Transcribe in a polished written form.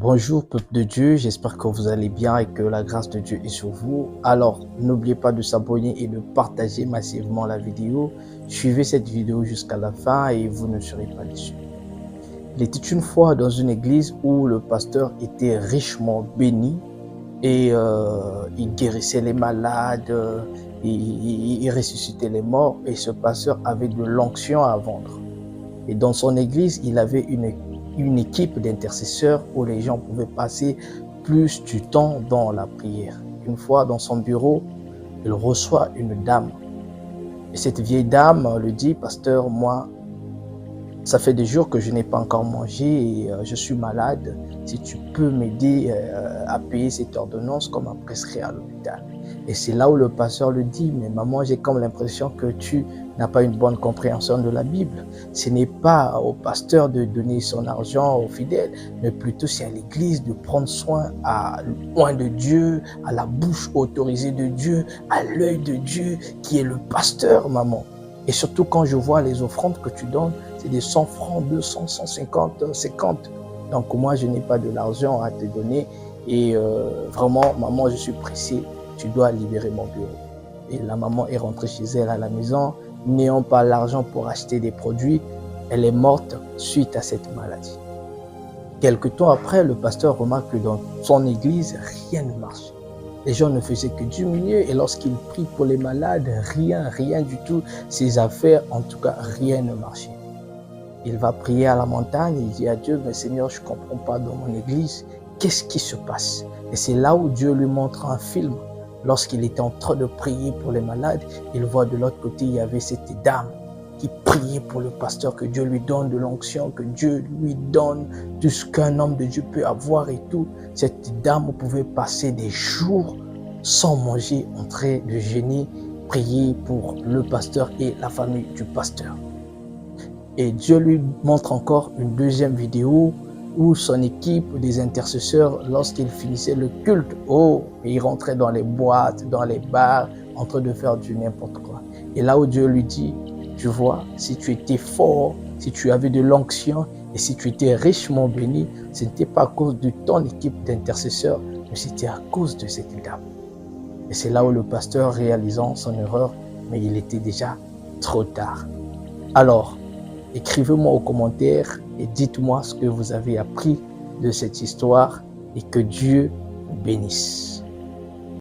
Bonjour peuple de Dieu, j'espère que vous allez bien et que la grâce de Dieu est sur vous. Alors, n'oubliez pas de s'abonner et de partager massivement la vidéo. Suivez cette vidéo jusqu'à la fin et vous ne serez pas déçus. Il était une fois dans une église où le pasteur était richement béni et il guérissait les malades, il ressuscitait les morts et ce pasteur avait de l'onction à vendre. Et dans son église, il avait une équipe d'intercesseurs où les gens pouvaient passer plus du temps dans la prière. Une fois dans son bureau, il reçoit une dame. Et cette vieille dame lui dit, pasteur, moi, ça fait des jours que je n'ai pas encore mangé et je suis malade. Si tu peux m'aider à payer cette ordonnance comme un prescrit à l'hôpital. Et c'est là où le pasteur lui dit, mais maman, j'ai comme l'impression que tu n'as pas une bonne compréhension de la Bible. Ce n'est pas au pasteur de donner son argent aux fidèles, mais plutôt c'est à l'église de prendre soin à loin de Dieu, à la bouche autorisée de Dieu, à l'œil de Dieu, qui est le pasteur, maman. Et surtout quand je vois les offrandes que tu donnes, c'est des 100 francs, 200, 150, 50. Donc moi, je n'ai pas de l'argent à te donner. Et vraiment, maman, je suis pressé. Tu dois libérer mon bureau. Et la maman est rentrée chez elle à la maison, n'ayant pas l'argent pour acheter des produits. Elle est morte suite à cette maladie. Quelque temps après, le pasteur remarque que dans son église, rien ne marche. Les gens ne faisaient que diminuer et lorsqu'il prie pour les malades, rien du tout. Ses affaires, en tout cas, rien ne marchait. Il va prier à la montagne, il dit à Dieu, mais Seigneur, je ne comprends pas dans mon église, qu'est-ce qui se passe? Et c'est là où Dieu lui montre un film. Lorsqu'il était en train de prier pour les malades, il voit de l'autre côté, il y avait cette dame qui priait pour le pasteur, que Dieu lui donne de l'onction, que Dieu lui donne tout ce qu'un homme de Dieu peut avoir et tout. Cette dame pouvait passer des jours sans manger, en train de jeûner, prier pour le pasteur et la famille du pasteur. Et Dieu lui montre encore une deuxième vidéo où son équipe des intercesseurs, lorsqu'ils finissaient le culte, ils rentraient dans les boîtes, dans les bars, en train de faire du n'importe quoi. Et là où Dieu lui dit, tu vois, si tu étais fort, si tu avais de l'onction et si tu étais richement béni, ce n'était pas à cause de ton équipe d'intercesseurs, mais c'était à cause de cette dame. Et c'est là où le pasteur, réalisant son erreur, mais il était déjà trop tard. Alors, écrivez-moi aux commentaires et dites-moi ce que vous avez appris de cette histoire et que Dieu vous bénisse.